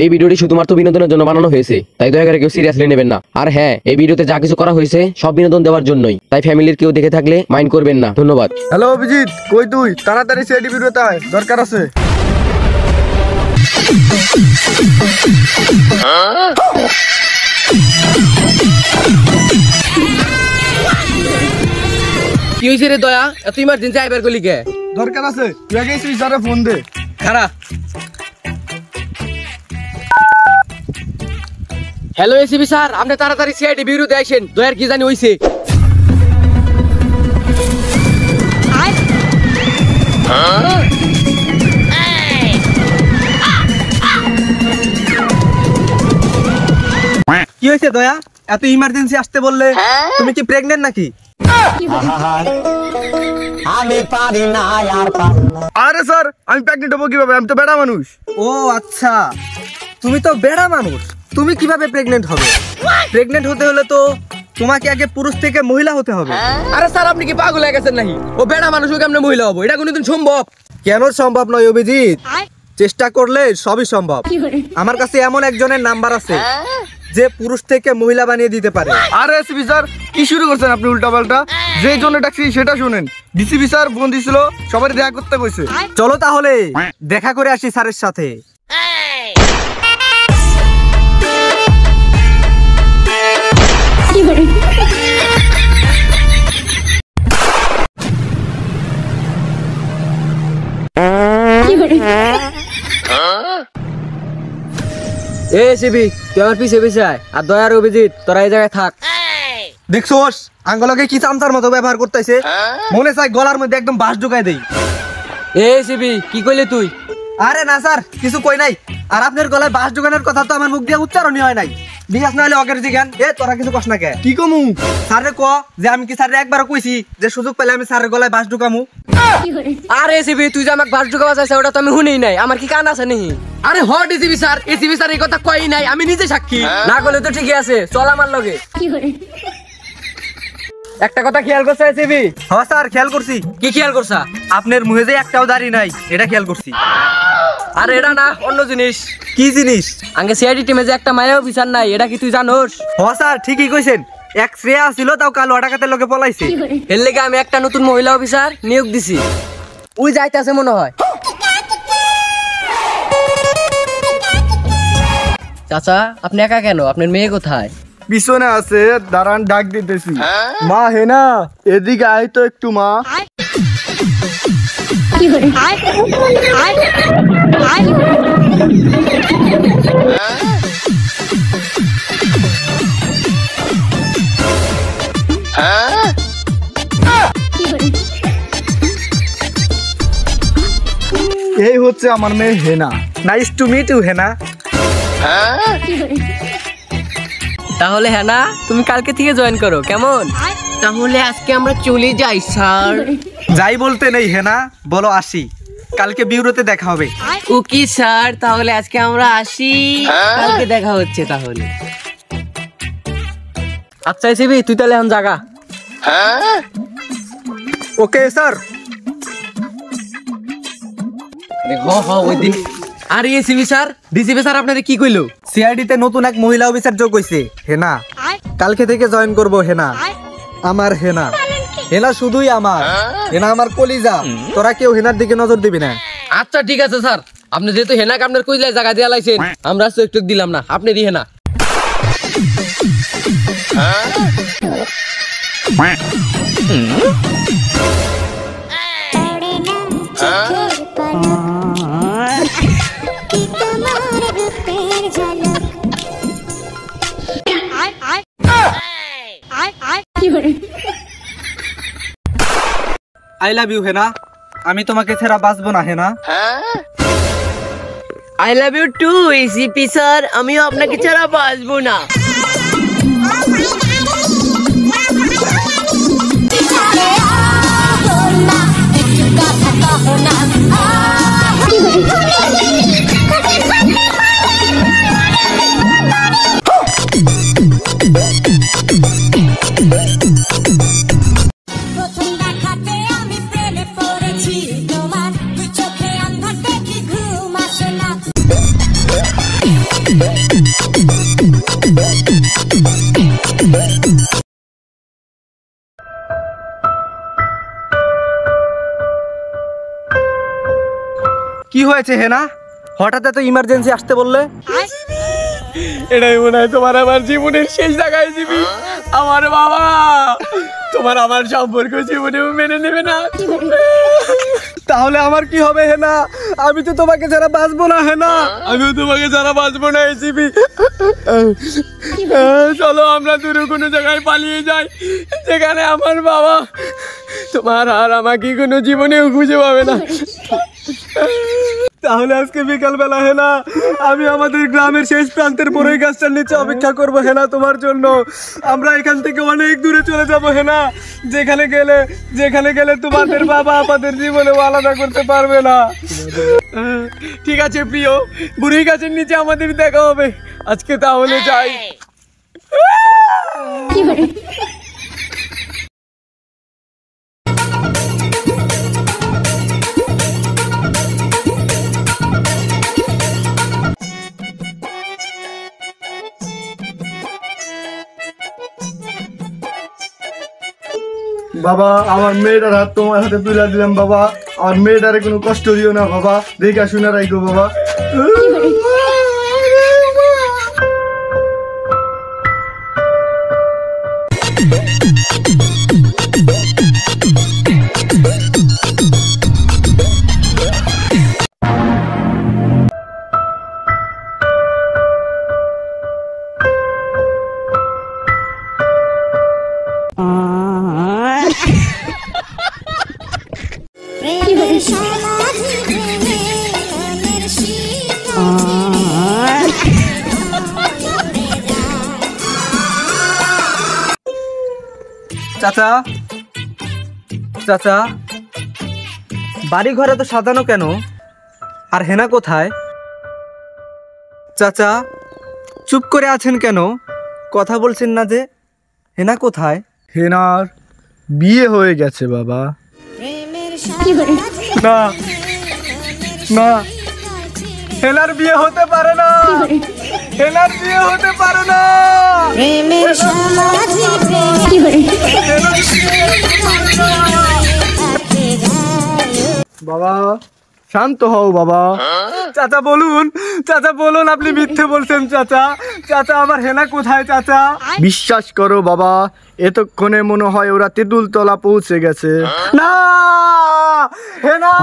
এই ভিডিওটি শুধুমাত্র বিনোদনের জন্য বানানো হয়েছে, তাই দয়া করে কেউ সিরিয়াসলি নেবেন না। আর হ্যাঁ, এই ভিডিওতে যা কিছু করা হয়েছে সব বিনোদন দেওয়ার জন্যই, তাই ফ্যামিলির কেউ দেখে থাকলে মাইন্ড করবেন না। ধন্যবাদ। হ্যালো অভিজিৎ, কই তুই? তাড়াতাড়ি সিআইডি ভিডিওতে আয়, দরকার আছে। কি হইছে রে দয়া? এত ইমার্জেন্সি আইবার কলি কে? দরকার আছে, তুই আগে স্যারে ফোন দে। খারা। হ্যালো এসিবি স্যার, আপনি তাড়াতাড়ি সিআইডি বিরুদ্ধে আইছেন। দয়ার কি জানি হইছে। কি হয়েছে দয়া? এত ইমার্জেন্সি আসতে বললে? তুমি কি প্রেগন্যান্ট নাকি? আমি পারি না আর আরে স্যার, আমি প্রেগন্যান্ট হবো কিভাবে? আমি তো বেড়া মানুষ। ও আচ্ছা, তুমি তো বেড়া মানুষ, তুমি কিভাবে প্রেগন্যান্ট হবে? প্রেগন্যান্ট হতে হলে তো তোমাকে আগে পুরুষ থেকে মহিলা হতে হবে। আরে স্যার, আপনি কি পাগল হয়ে গেছেন নাকি? ও বেড়া মানুষ, ও কেমনে মহিলা হবো? এটা কোনোদিন সম্ভব? কেন সম্ভব নয় অভিজিৎ? চেষ্টা করলে সবই সম্ভব। আমার কাছে এমন একজনের নাম্বার আছে যে পুরুষ থেকে মহিলা বানিয়ে দিতে পারে। আরে এসপি স্যার, কি শুরু করছেন আপনি উল্টাপাল্টা? যে জন্য ডাকছি সেটা শুনেন। ডিসিপি স্যার ফোন দিছিল, সবাই দেখা করতে কইছে। চলো তাহলে দেখা করে আসি স্যারের সাথে। এ সিবি, তুই আমার পিছে পিছে আয়, আর দয়ার অভিজিৎ তোরা এই জায়গায় থাক। দেখছোস আঙ্গলকে কি চামচার মতো ব্যবহার করতেছে? মনে চাই গলার মধ্যে একদম বাঁশ ঢুকাই দেই। এ সিবি, কি কইলি তুই? আরে না স্যার, কিছু কই নাই। আর আপনার গলায় বাঁশ ঢুকানোর কথা তো আমার মুখ দিয়ে উচ্চারণই হয় নাই। বিশ্বাস না হলে অগের জিজ্ঞান। এ তোরা কিছু কস না কে? কি কমু? স্যারে ক যে আমি কি স্যারে একবারও কইছি যে সুযোগ পেলে আমি স্যারের গলায় বাঁশ ঢুকামু? আরে সিবি, তুই যে আমাকে বাস ঢুকাবা চাইছে ওটা তো আমি শুনেই নাই। আমার কি কান আছে নাকি? আরে হ ডিসিবি স্যার, এসিবি স্যার এই কথা কই নাই, আমি নিজে সাক্ষী। না করলে তো ঠিকই আছে, চল আমার লগে। একটা কথা খেয়াল করছ এসিবি? হ্যাঁ স্যার, খেয়াল করছি। কি খেয়াল করছা? আপনার মুখে যে একটাও দাড়ি নাই, এটা খেয়াল করছি। আরে এটা না, অন্য জিনিস। কি জিনিস? আগে সিআইডি টিমে যে একটা মায়া অফিসার নাই, এটা কি তুই জানোস? হ্যাঁ স্যার, ঠিকই কইছেন। এক শ্রেয়া ছিল, তাও কালো ডাকাতের লোকে পলাইছে। এর লেগে আমি একটা নতুন মহিলা অফিসার নিয়োগ দিছি। ওই যাইতাছে মনে হয়। চাচা, আপনি একা কেন? আপনার মেয়ে কোথায়? পিছনে আছে, দাঁড়ান ডাক দিতেছি। মা হেনা, এদিকে আয় তো একটু। মা এই হচ্ছে আমার মেয়ে হেনা। নাইস টু মিট ইউ হেনা। তাহলে হ্যাঁ না, তুমি কালকে থেকে জয়েন করো, কেমন? তাহলে আজকে আমরা চলে যাই স্যার। যাই বলতে নেই হেনা, বলো আসি। কালকে বিউরোতে দেখা হবে। ওকে স্যার, তাহলে আজকে আমরা আসি, কালকে দেখা হচ্ছে তাহলে। আচ্ছা এসিবি, তুই তাহলে এখন জাগা। Okay sir. ওই দিন। আরে এসিবি স্যার, ডিসিপি স্যার আপনাদের কি কইলো? সিআইডি তে নতুন এক মহিলা অফিসার যোগ হইছে, হেনা। কালকে থেকে জয়েন করব হেনা। আমার হেনা, হেনা শুধুই আমার। হেনা আমার কলিজা। তোরা কেউ হেনার দিকে নজর দিবি না। আচ্ছা ঠিক আছে স্যার, আপনি যেহেতু হেনাক আপনার কইলায় জায়গা দিয়া লাইছেন, আমরা তো একটু দিলাম না, আপনি দি হেনা। আই লাভ ইউ হেনা। আমি তোমাকে ছাড়া বাঁচবো না Hena. I love you too ACP sir, আমিও আপনাকে ছাড়া বাঁচবো না। Yeah. হয়েছে হেনা, হঠাৎ এত ইমার্জেন্সি আসতে বললে? এটাই মনে হয় তোমার আমার জীবনের শেষ জায়গায় যাবি। আমার বাবা তোমার আমার সম্পর্ক জীবনেও মেনে নেবে না। তাহলে আমার কি হবে হেনা? আমি তো তোমাকে ছাড়া বাঁচবো না হেনা। আমিও তোমাকে ছাড়া বাঁচবো না এসিবি। চলো আমরা দূরে কোনো জায়গায় পালিয়ে যাই, যেখানে আমার বাবা তোমার আর আমাকে কোনো জীবনেও খুঁজে পাবে না। তাহলে আজকে বিকাল বেলা হেনা আমি আমাদের গ্রামের শেষ প্রান্তের বড়ই গাছটার নিচে অপেক্ষা করবো হেনা তোমার জন্য। আমরা এখান থেকে অনেক দূরে চলে যাব হেনা, যেখানে গেলে তোমাদের বাবা আমাদের জীবনেও আলাদা করতে পারবে না। ঠিক আছে প্রিয়, বুড়ি গাছের নিচে আমাদের দেখা হবে। আজকে তাহলে যাই। বাবা আমার মেয়েটার হাত তোমার হাতে তুলে দিলাম বাবা, আমার মেয়েটারে কোনো কষ্ট দিও না বাবা, দেখা শুনে রাখো বাবা। প্রেমের সমাধি ভেঙে মনের চাচা চাচা, বাড়ি ঘরে তো সাজানো কেন? আর হেনা কোথায়? চাচা চুপ করে আছেন কেন? কথা বলছেন না যে? হেনা কোথায়? হেনার বিয়ে হয়ে গেছে বাবা। না না, হেনার বিয়ে হতে পারে না, হেনার বিয়ে হতে পারে না। প্রেমের সমাধি বাবা শান্ত হও বাবা। চাচা বলুন, চাচা বলুন, আপনি মিথ্যে বলছেন চাচা। চাচা আমার হেনা কোথায় চাচা? বিশ্বাস করো বাবা, এতক্ষণে মনে হয় ওরা তেঁতুল তলা পৌঁছে গেছে। না হেনা